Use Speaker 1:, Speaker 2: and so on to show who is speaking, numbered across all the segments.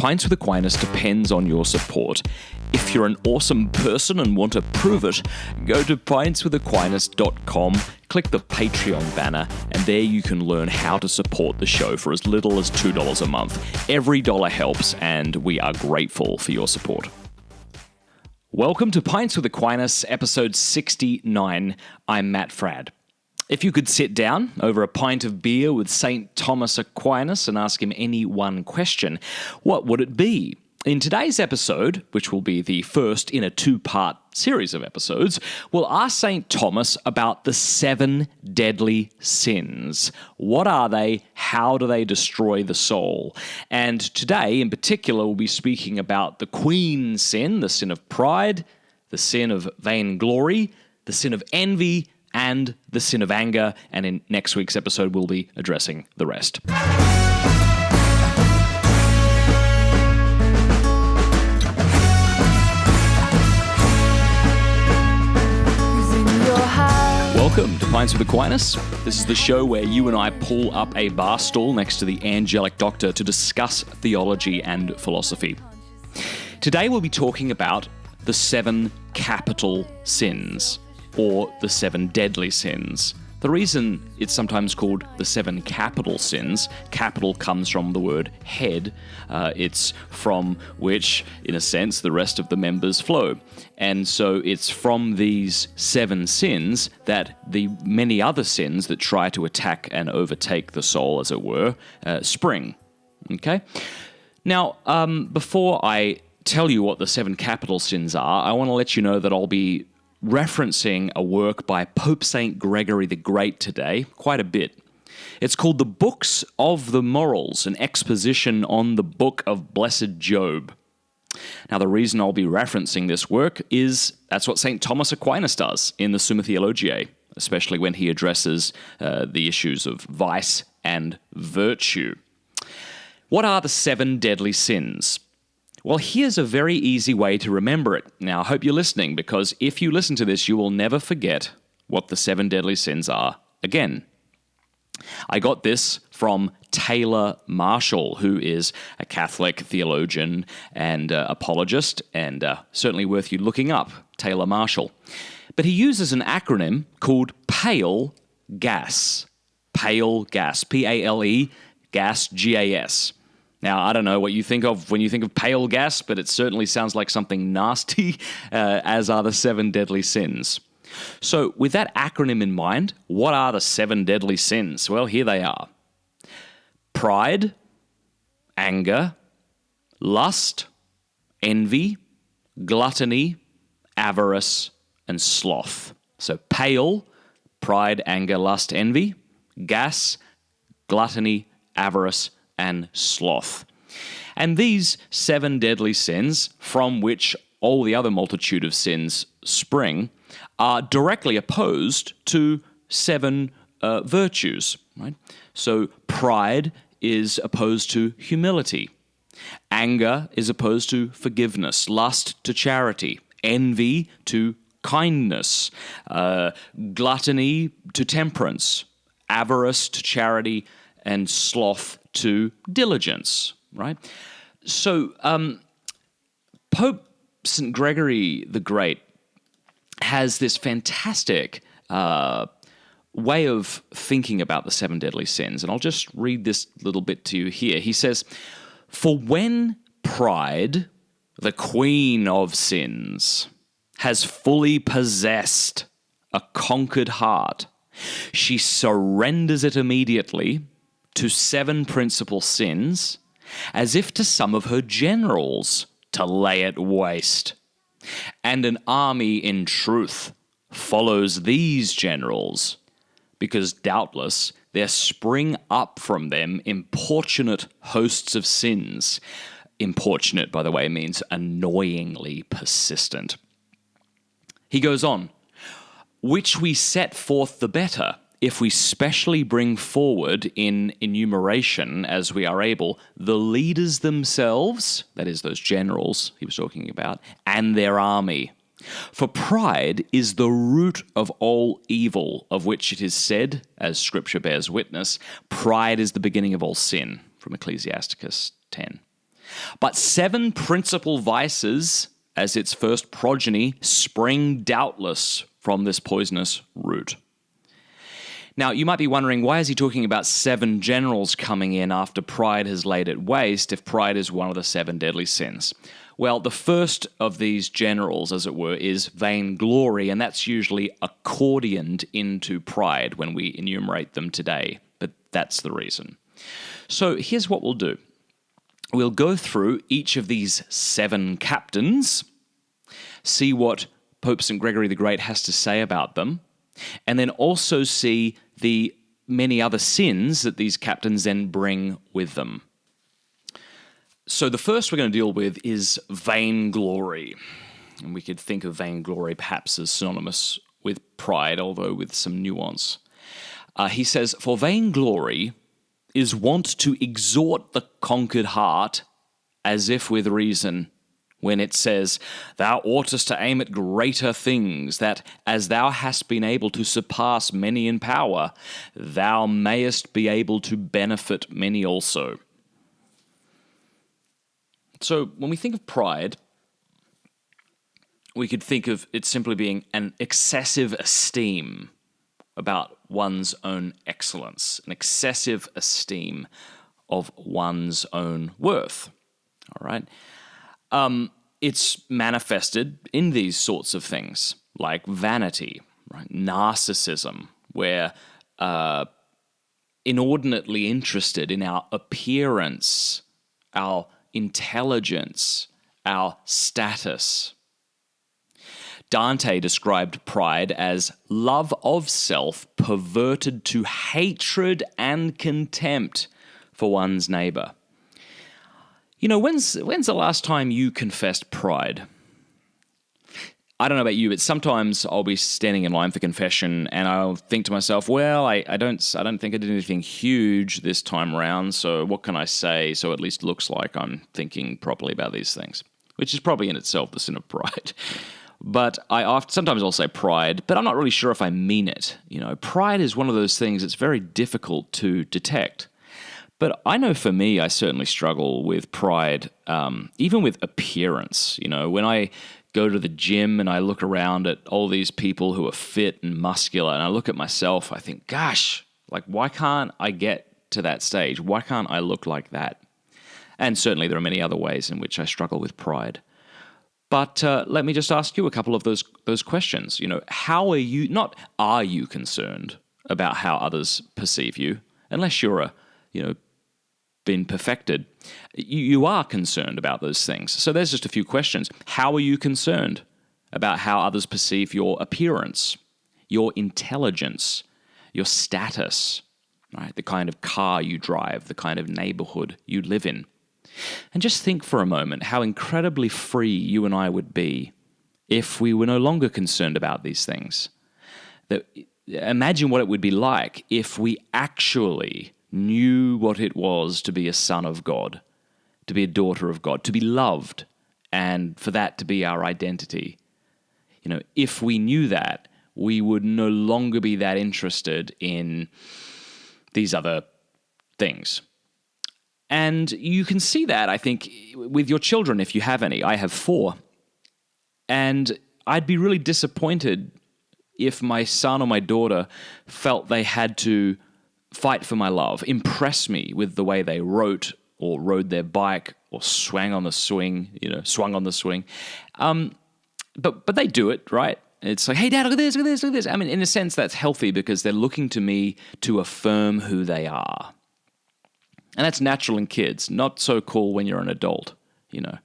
Speaker 1: Pints with Aquinas depends on your support. If you're an awesome person and want to prove it, go to pintswithaquinas.com, click the Patreon banner, and there you can learn how to support the show for as little as $2 a month. Every dollar helps, and we are grateful for your support. Welcome to Pints with Aquinas, episode 69. I'm Matt Fradd. If you could sit down over a pint of beer with St. Thomas Aquinas and ask him any one question, what would it be? In today's episode, which will be the first in a two-part series of episodes, we'll ask St. Thomas about the 7 deadly sins. What are they? How do they destroy the soul? And today, in particular, we'll be speaking about the queen sin, the sin of pride, the sin of vainglory, the sin of envy, and the sin of anger, and in next week's episode, we'll be addressing the rest. Welcome to Pints with Aquinas. This is the show where you and I pull up a bar stool next to the angelic doctor to discuss theology and philosophy. Today we'll be talking about the 7 capital sins, or the 7 deadly sins. The reason it's sometimes called the 7 capital sins, capital comes from the word head. It's from which, in a sense, the rest of the members flow. And so it's from these 7 sins that the many other sins that try to attack and overtake the soul, as it were, spring. Okay? Now, before I tell you what the 7 capital sins are, I want to let you know that I'll be referencing a work by Pope St. Gregory the Great today, quite a bit. It's called The Books of the Morals, an exposition on the book of Blessed Job. Now, the reason I'll be referencing this work is that's what St. Thomas Aquinas does in the Summa Theologiae, especially when he addresses the issues of vice and virtue. What are the 7 deadly sins? Well, here's a very easy way to remember it. Now, I hope you're listening, because if you listen to this, you will never forget what the 7 deadly sins are again. I got this from Taylor Marshall, who is a Catholic theologian and apologist, and certainly worth you looking up, Taylor Marshall. But he uses an acronym called PALE GAS. PALE GAS, P-A-L-E, GAS, G-A-S. Now, I don't know what you think of when you think of pale gas, but it certainly sounds like something nasty, as are the 7 deadly sins. So, with that acronym in mind, what are the 7 deadly sins? Well, here they are. Pride, anger, lust, envy, gluttony, avarice, and sloth. So, pale, pride, anger, lust, envy, gas, gluttony, avarice, and sloth. And these 7 deadly sins, from which all the other multitude of sins spring, are directly opposed to 7 virtues. Right? So pride is opposed to humility. Anger is opposed to forgiveness. Lust to charity. Envy to kindness. Gluttony to temperance. Avarice to charity. And sloth to diligence, right? So Pope St. Gregory the Great has this fantastic way of thinking about the 7 deadly sins, and I'll just read this little bit to you here. He says, "For when pride, the queen of sins, has fully possessed a conquered heart, she surrenders it immediately to 7 principal sins, as if to some of her generals to lay it waste. And an army in truth follows these generals, because doubtless there spring up from them importunate hosts of sins." Importunate, by the way, means annoyingly persistent. He goes on, "which we set forth the better, if we specially bring forward in enumeration, as we are able, the leaders themselves," that is, those generals he was talking about, "and their army. For pride is the root of all evil, of which it is said, as Scripture bears witness, pride is the beginning of all sin," from Ecclesiasticus 10. But 7 principal vices, as its first progeny, spring doubtless from this poisonous root. Now, you might be wondering, why is he talking about 7 generals coming in after pride has laid it waste, if pride is one of the 7 deadly sins? Well, the first of these generals, as it were, is vainglory, and that's usually accordioned into pride when we enumerate them today, but that's the reason. So here's what we'll do. We'll go through each of these 7 captains, see what Pope St. Gregory the Great has to say about them, and then also see the many other sins that these captains then bring with them. So the first we're going to deal with is vainglory. And we could think of vainglory perhaps as synonymous with pride, although with some nuance. He says, "For vainglory is wont to exhort the conquered heart, as if with reason, when it says, Thou oughtest to aim at greater things, that as thou hast been able to surpass many in power, thou mayest be able to benefit many also." So when we think of pride, we could think of it simply being an excessive esteem about one's own excellence, an excessive esteem of one's own worth. All right? It's manifested in these sorts of things, like vanity, right? Narcissism, where inordinately interested in our appearance, our intelligence, our status. Dante described pride as love of self perverted to hatred and contempt for one's neighbor. You know, when's the last time you confessed pride? I don't know about you, but sometimes I'll be standing in line for confession and I'll think to myself, well, I don't think I did anything huge this time around, so what can I say so at least looks like I'm thinking properly about these things, which is probably in itself the sin of pride. But sometimes I'll say pride, but I'm not really sure if I mean it. You know, pride is one of those things that's very difficult to detect. But I know for me, I certainly struggle with pride, even with appearance. You know, when I go to the gym and I look around at all these people who are fit and muscular, and I look at myself, I think, gosh, like, why can't I get to that stage? Why can't I look like that? And certainly there are many other ways in which I struggle with pride. But let me just ask you a couple of those questions. You know, are you concerned about how others perceive you? Unless you're been perfected, you are concerned about those things. So there's just a few questions. How are you concerned about how others perceive your appearance, your intelligence, your status, right? The kind of car you drive, the kind of neighborhood you live in? And just think for a moment how incredibly free you and I would be if we were no longer concerned about these things. Imagine what it would be like if we actually knew what it was to be a son of God, to be a daughter of God, to be loved, and for that to be our identity. You know, if we knew that, we would no longer be that interested in these other things. And you can see that, I think, with your children, if you have any. I have 4. And I'd be really disappointed if my son or my daughter felt they had to fight for my love, impress me with the way they wrote or rode their bike or swung on the swing. But they do it, right? It's like, hey, Dad, look at this, look at this, look at this. I mean, in a sense, that's healthy because they're looking to me to affirm who they are. And that's natural in kids, not so cool when you're an adult, you know.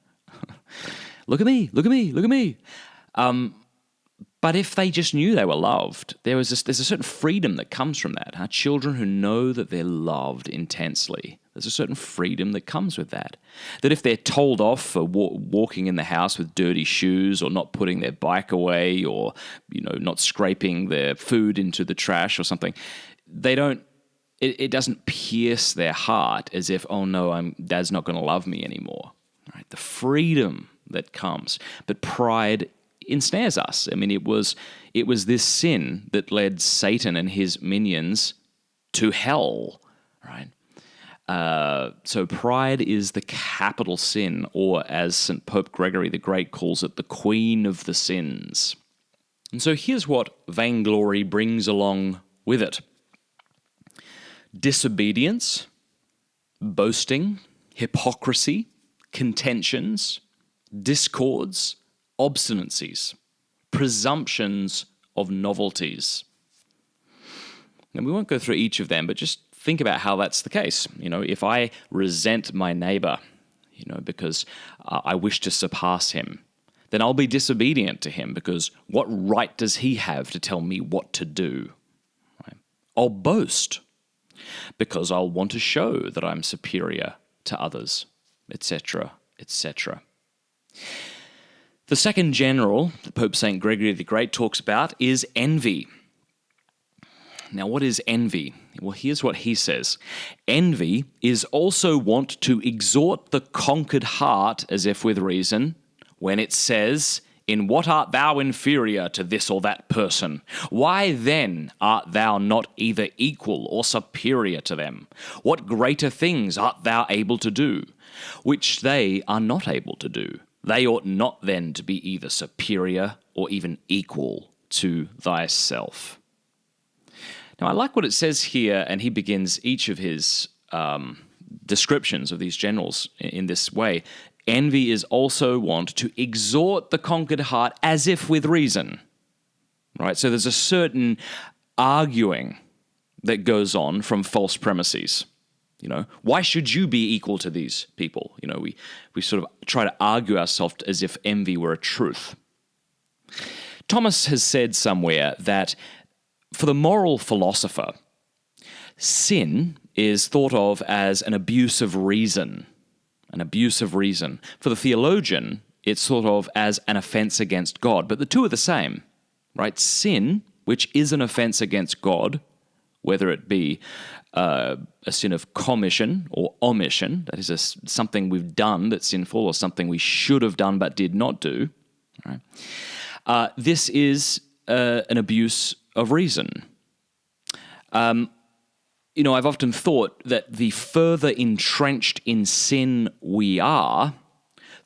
Speaker 1: Look at me, look at me, look at me. But if they just knew they were loved, there's a certain freedom that comes from that. Huh? Children who know that they're loved intensely, there's a certain freedom that comes with that. That if they're told off for walking in the house with dirty shoes or not putting their bike away or, you know, not scraping their food into the trash or something, it doesn't pierce their heart as if, oh no, Dad's not going to love me anymore. Right? The freedom that comes. But pride ensnares us. I mean, it was this sin that led Satan and his minions to hell, right? So pride is the capital sin, or as St. Pope Gregory the Great calls it, the queen of the sins. And so here's what vainglory brings along with it: disobedience, boasting, hypocrisy, contentions, discords, obstinacies, presumptions of novelties. And we won't go through each of them, but just think about how that's the case. If I resent my neighbor, because I wish to surpass him, then I'll be disobedient to him, because what right does he have to tell me what to do? Right? I'll boast because I'll want to show that I'm superior to others, etc., etc. The second general that Pope St. Gregory the Great talks about is envy. Now, what is envy? Well, here's what he says. Envy is also wont to exhort the conquered heart, as if with reason, when it says, "In what art thou inferior to this or that person? Why then art thou not either equal or superior to them? What greater things art thou able to do, which they are not able to do? They ought not then to be either superior or even equal to thyself." Now, I like what it says here, and he begins each of his descriptions of these generals in this way. Envy is also wont to exhort the conquered heart as if with reason. Right? So there's a certain arguing that goes on from false premises. Why should you be equal to these people? We sort of try to argue ourselves as if envy were a truth. Thomas has said somewhere that for the moral philosopher, sin is thought of as an abuse of reason. An abuse of reason. For the theologian, it's thought of as an offense against God. But the two are the same, right? Sin, which is an offense against God, whether it be a sin of commission or omission, that is something we've done that's sinful, or something we should have done but did not do, right? This is an abuse of reason. I've often thought that the further entrenched in sin we are,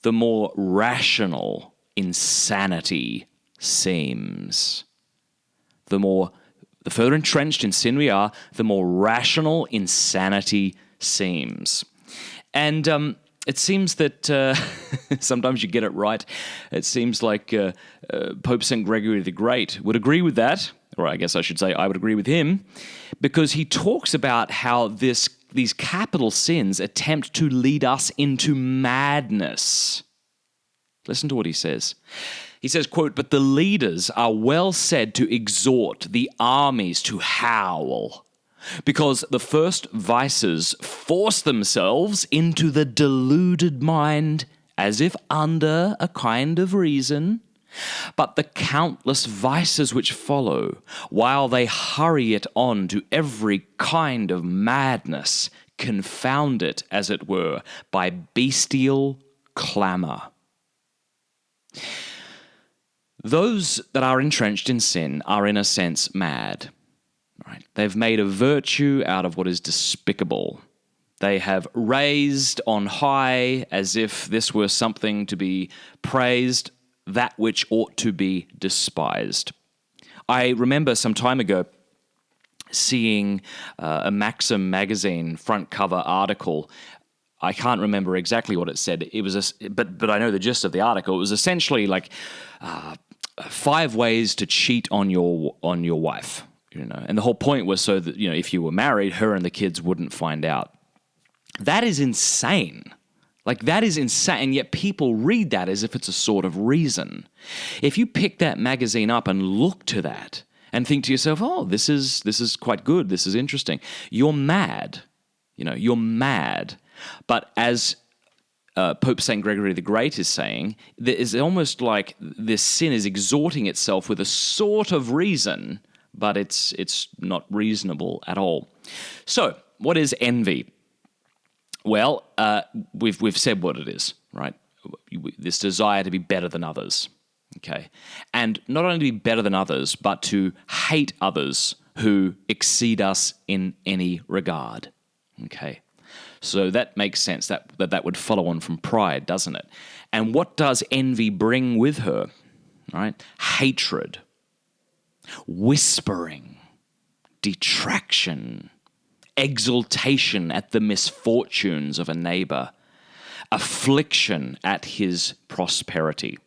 Speaker 1: the more rational insanity seems. The further entrenched in sin we are, the more rational insanity seems. And it seems that sometimes you get it right. It seems like Pope St. Gregory the Great would agree with that, or I guess I should say I would agree with him, because he talks about how these capital sins attempt to lead us into madness. Listen to what he says. He says, quote, "But the leaders are well said to exhort the armies to howl, because the first vices force themselves into the deluded mind as if under a kind of reason. But the countless vices which follow, while they hurry it on to every kind of madness, confound it, as it were, by bestial clamour." Those that are entrenched in sin are, in a sense, mad. Right? They've made a virtue out of what is despicable. They have raised on high, as if this were something to be praised, that which ought to be despised. I remember some time ago seeing a Maxim magazine front cover article. I can't remember exactly what it said. It was, but I know the gist of the article. It was essentially like 5 ways to cheat on your wife. And the whole point was so that if you were married, her and the kids wouldn't find out. That is insane. That is insane, and yet people read that as if it's a sort of reason. If you pick that magazine up and look to that and think to yourself, "Oh, this is quite good. This is interesting," you're mad. You're mad. But as Pope St. Gregory the Great is saying, there is almost like this sin is exhorting itself with a sort of reason, but it's not reasonable at all. So, what is envy? Well, we've said what it is, right? This desire to be better than others, okay? And not only to be better than others, but to hate others who exceed us in any regard, okay? So that makes sense, that would follow on from pride, doesn't it? And what does envy bring with her? Right? Hatred, whispering, detraction, exultation at the misfortunes of a neighbor, affliction at his prosperity.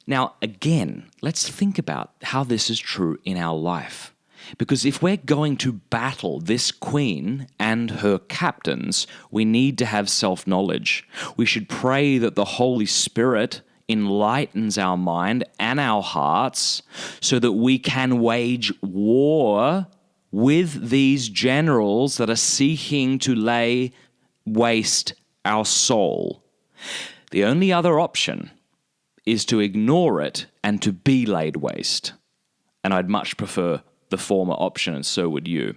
Speaker 1: Now, again, let's think about how this is true in our life. Because if we're going to battle this queen and her captains, we need to have self-knowledge. We should pray that the Holy Spirit enlightens our mind and our hearts so that we can wage war with these generals that are seeking to lay waste our soul. The only other option is to ignore it and to be laid waste. And I'd much prefer the former option, and so would you.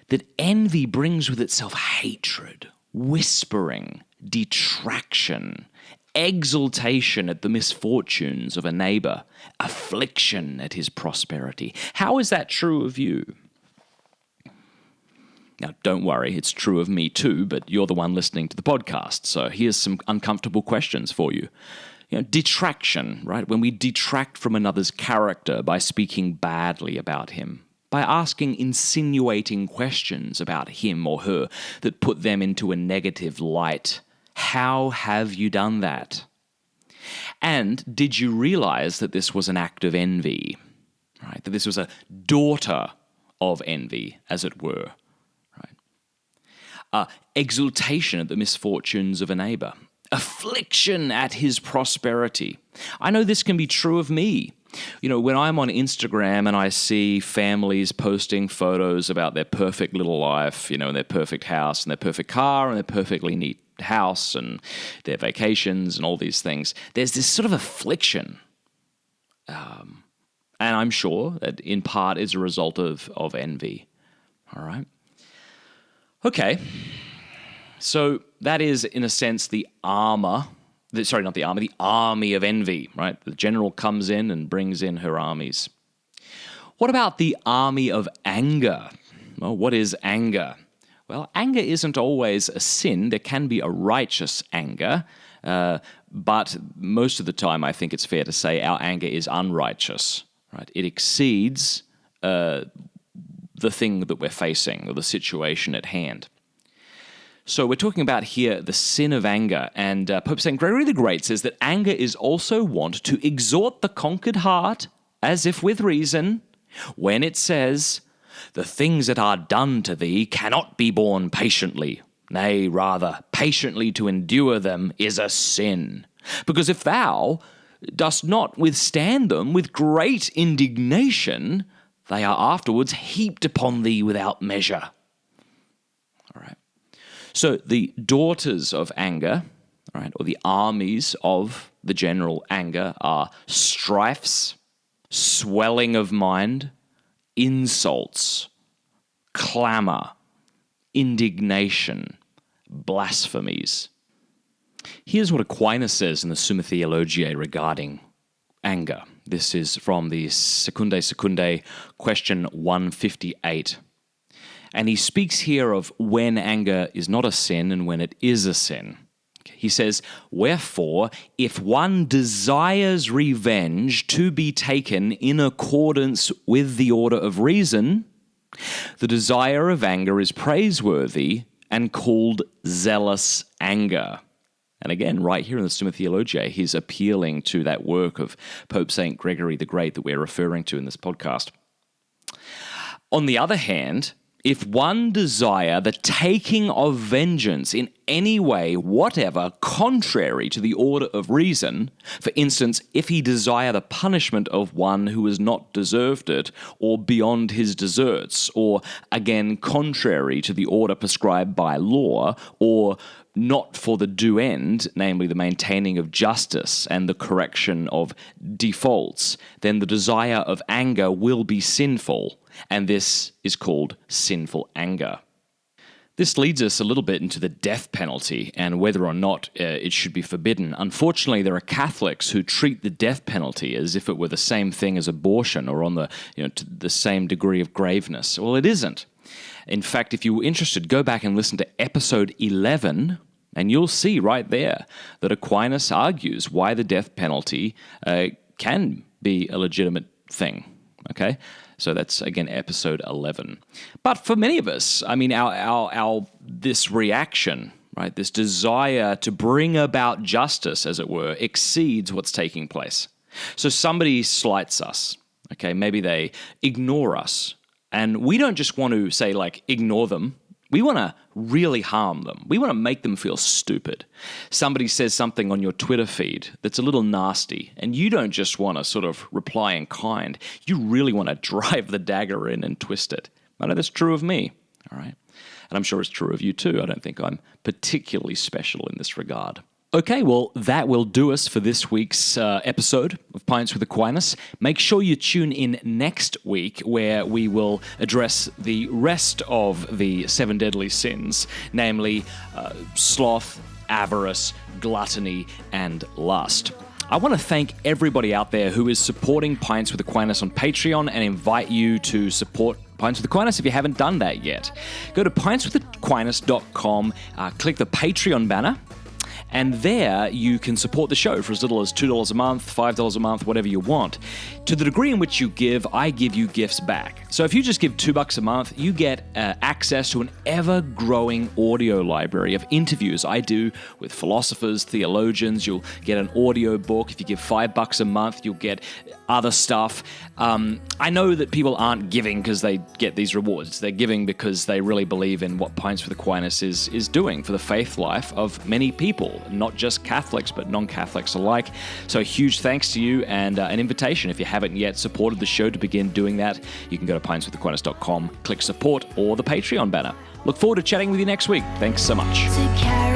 Speaker 1: That envy brings with itself hatred, whispering, detraction, exultation at the misfortunes of a neighbor, affliction at his prosperity. How is that true of you? Now, don't worry, it's true of me too, but you're the one listening to the podcast, so here's some uncomfortable questions for you. Detraction, right? When we detract from another's character by speaking badly about him, by asking insinuating questions about him or her that put them into a negative light. How have you done that? And did you realize that this was an act of envy, right? That this was a daughter of envy, as it were, right? Exultation at the misfortunes of a neighbor. Affliction at his prosperity. I know this can be true of me. When I'm on Instagram and I see families posting photos about their perfect little life, and their perfect house and their perfect car and their perfectly neat house and their vacations and all these things, there's this sort of affliction. And I'm sure that in part is a result of envy. All right? Okay. So that is, in a sense, the army of envy, right? The general comes in and brings in her armies. What about the army of anger? Well, what is anger? Well, anger isn't always a sin. There can be a righteous anger, but most of the time I think it's fair to say our anger is unrighteous, right? It exceeds the thing that we're facing or the situation at hand. So we're talking about here the sin of anger, and Pope St. Gregory the Great says that anger is also wont to exhort the conquered heart, as if with reason, when it says, "The things that are done to thee cannot be borne patiently. Nay, rather, patiently to endure them is a sin. Because if thou dost not withstand them with great indignation, they are afterwards heaped upon thee without measure." All right. So the daughters of anger, right, or the armies of the general anger are strifes, swelling of mind, insults, clamor, indignation, blasphemies. Here's what Aquinas says in the Summa Theologiae regarding anger. This is from the Secundae, question 158. And he speaks here of when anger is not a sin and when it is a sin. He says, "Wherefore, if one desires revenge to be taken in accordance with the order of reason, the desire of anger is praiseworthy and called zealous anger." And again, right here in the Summa Theologiae, he's appealing to that work of Pope St. Gregory the Great that we're referring to in this podcast. On the other hand, if one desire the taking of vengeance in any way whatever contrary to the order of reason, for instance, if he desire the punishment of one who has not deserved it, or beyond his deserts, or again contrary to the order prescribed by law, or not for the due end, namely the maintaining of justice and the correction of defaults, then the desire of anger will be sinful, and this is called sinful anger. This leads us a little bit into the death penalty and whether or not it should be forbidden. Unfortunately, there are Catholics who treat the death penalty as if it were the same thing as abortion or on the same degree of graveness. Well, it isn't. In fact, if you were interested, go back and listen to episode 11, and you'll see right there that Aquinas argues why the death penalty can be a legitimate thing, okay? So that's, again, episode 11. But for many of us, I mean, our this reaction, right, this desire to bring about justice, as it were, exceeds what's taking place. So somebody slights us, okay? Maybe they ignore us. And we don't just want to say, like, ignore them. We want to really harm them. We want to make them feel stupid. Somebody says something on your Twitter feed that's a little nasty, and you don't just want to sort of reply in kind. You really want to drive the dagger in and twist it. I know that's true of me, all right? And I'm sure it's true of you too. I don't think I'm particularly special in this regard. Okay, well, that will do us for this week's episode of Pints with Aquinas. Make sure you tune in next week, where we will address the rest of the 7 deadly sins, namely sloth, avarice, gluttony, and lust. I want to thank everybody out there who is supporting Pints with Aquinas on Patreon, and invite you to support Pints with Aquinas if you haven't done that yet. Go to pintswithaquinas.com, click the Patreon banner, and there you can support the show for as little as $2 a month, $5 a month, whatever you want. To the degree in which you give, I give you gifts back. So if you just give $2 a month, you get access to an ever-growing audio library of interviews I do with philosophers, theologians. You'll get an audio book. If you give $5 a month, you'll get other stuff. I know that people aren't giving because they get these rewards. They're giving because they really believe in what Pints with Aquinas is doing for the faith life of many people, not just Catholics, but non-Catholics alike. So a huge thanks to you, and an invitation, if you haven't yet supported the show, to begin doing that. You can go to pintswithaquinas.com, click support, or the Patreon banner. Look forward to chatting with you next week. Thanks so much.